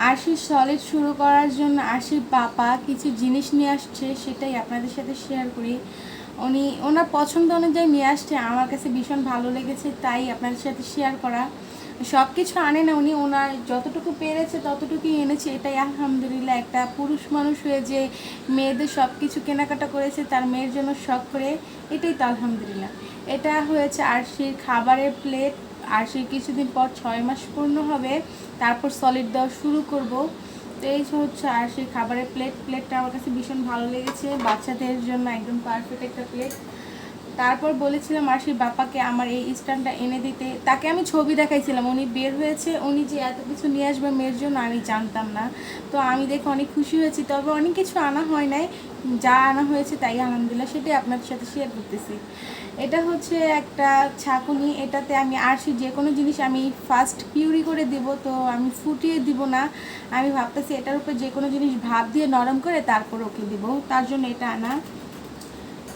আরশির solid শুরু করার জন্য আরশির পাপা কিছু জিনিস নিয়ে আসছে, সেটাই আপনাদের সাথে শেয়ার করি। উনি ওনার পছন্দ অনুযায়ী নিয়ে আসছে, আমার কাছে ভীষণ ভালো লেগেছে, তাই আপনাদের সাথে শেয়ার করা। সব কিছু আনে না উনি, ওনার যতটুকু পেরেছে ততটুকুই এনেছে, এটাই আলহামদুলিল্লাহ। একটা পুরুষ মানুষ হয়ে যে মেয়েদের সব কিছু কেনাকাটা করেছে তার মেয়ের জন্য শখ করে, এটাই তো আলহামদুলিল্লাহ। এটা হয়েছে আরশির খাবারের প্লেট। আরশির কিছুদিন পর 6 মাস পূর্ণ হবে, তারপর সলিড দেওয়া শুরু করব। তো এই হচ্ছে আরশির খাবারের প্লেটটা আমার কাছে ভীষণ ভালো লেগেছে, বাচ্চাদের জন্য একদম পারফেক্ট একটা প্লেট। তারপর বলেছিলাম আরশির বাপাকে আমার এই স্ট্যান্ডটা এনে দিতে, তাকে আমি ছবি দেখাইছিলাম, উনি বের হয়েছে, উনি যে এত কিছু নিয়ে আসবে মেয়ের জন্য আমি জানতাম না। তো আমি দেখে অনেক খুশি হয়েছি, তবে অনেক কিছু আনা হয় নাই, যা আনা হয়েছে তাই আলহামদুলিল্লাহ, সেটাই আপনাদের সাথে শেয়ার করতেছি। এটা হচ্ছে একটা ছাঁকুনি, এটাতে আমি আরশির যে কোনো জিনিস আমি ফার্স্ট পিউরি করে দিব, তো আমি ফুটিয়ে দিব না, আমি ভাবতেছি এটার উপর যে কোনো জিনিস ভাপ দিয়ে নরম করে তারপর ওকে দিব, তার জন্য এটা আনা।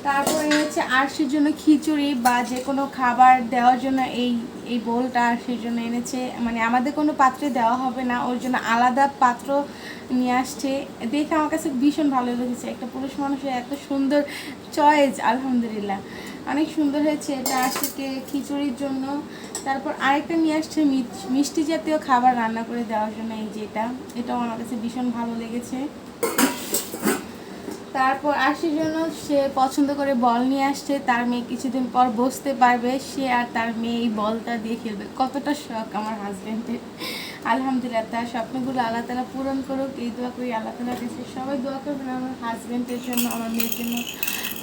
তারপরে হচ্ছে আরশির জন্য খিচুড়ি বা যে কোনো খাবার দেওয়ার জন্য এই এই বোলটা আরশির জন্য এনেছে, মানে আমাদের কোনো পাত্রে দেওয়া হবে না, ওর জন্য আলাদা পাত্র নিয়ে আসছে। দেখে আমার কাছে ভীষণ ভালো লেগেছে, একটা পুরুষ মানুষের এত সুন্দর চয়েস, আলহামদুলিল্লাহ অনেক সুন্দর হয়েছে। এটা আরশিকে খিচুড়ির জন্য। তারপর আরেকটা নিয়ে আসছে মিষ্টি জাতীয় খাবার রান্না করে দেওয়ার জন্য, এই যে এটাও আমার কাছে ভীষণ ভালো লেগেছে। তারপর আরশির জন্য সে পছন্দ করে বল নিয়ে আসছে, তার মেয়ে কিছুদিন পর বসতে পারবে, সে আর তার মেয়ে এই বলটা দিয়ে খেলবে। কতটা শখ আমার হাজব্যান্ডের, আলহামদুলিল্লাহ তার স্বপ্নগুলো আল্লাহ তাআলা পূরণ করুক, এই দোয়া করি আল্লাহ তাআলার কাছে। সবাই দোয়া করবেন আমার হাজব্যান্ডের জন্য, আমার মেয়ের জন্য।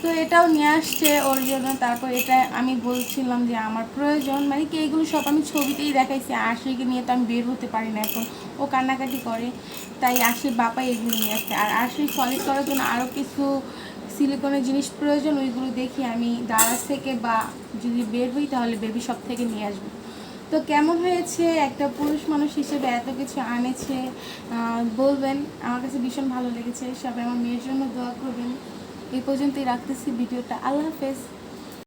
তো এটাও নিয়ে আসছে ওর জন্য। তারপর এটা আমি বলছিলাম যে আমার প্রয়োজন, মানে কি এইগুলো সব আমি ছবিতেই দেখাইছি, আরশিকে নিয়ে তো আমি বের হতে পারি না এখন, ও কান্নাকাটি করে, তাই আরশির বাপাই এগুলো নিয়ে আসছে। আর আরশির সলিড করার জন্য আরও কিছু সিলিকনের জিনিস প্রয়োজন, ওইগুলো দেখি আমি দারাজ থেকে বা যদি বের হই তাহলে বেবি শপ থেকে নিয়ে আসবো। তো কেমন হয়েছে, একটা পুরুষ মানুষ হিসেবে এত কিছু আনেছে, বলবেন, আমার কাছে ভীষণ ভালো লেগেছে। সবাই আমার মেয়ের জন্য দোয়া করবেন। এই পর্যন্তই রাখতেছি ভিডিওটা, আল্লাহ হাফেজ।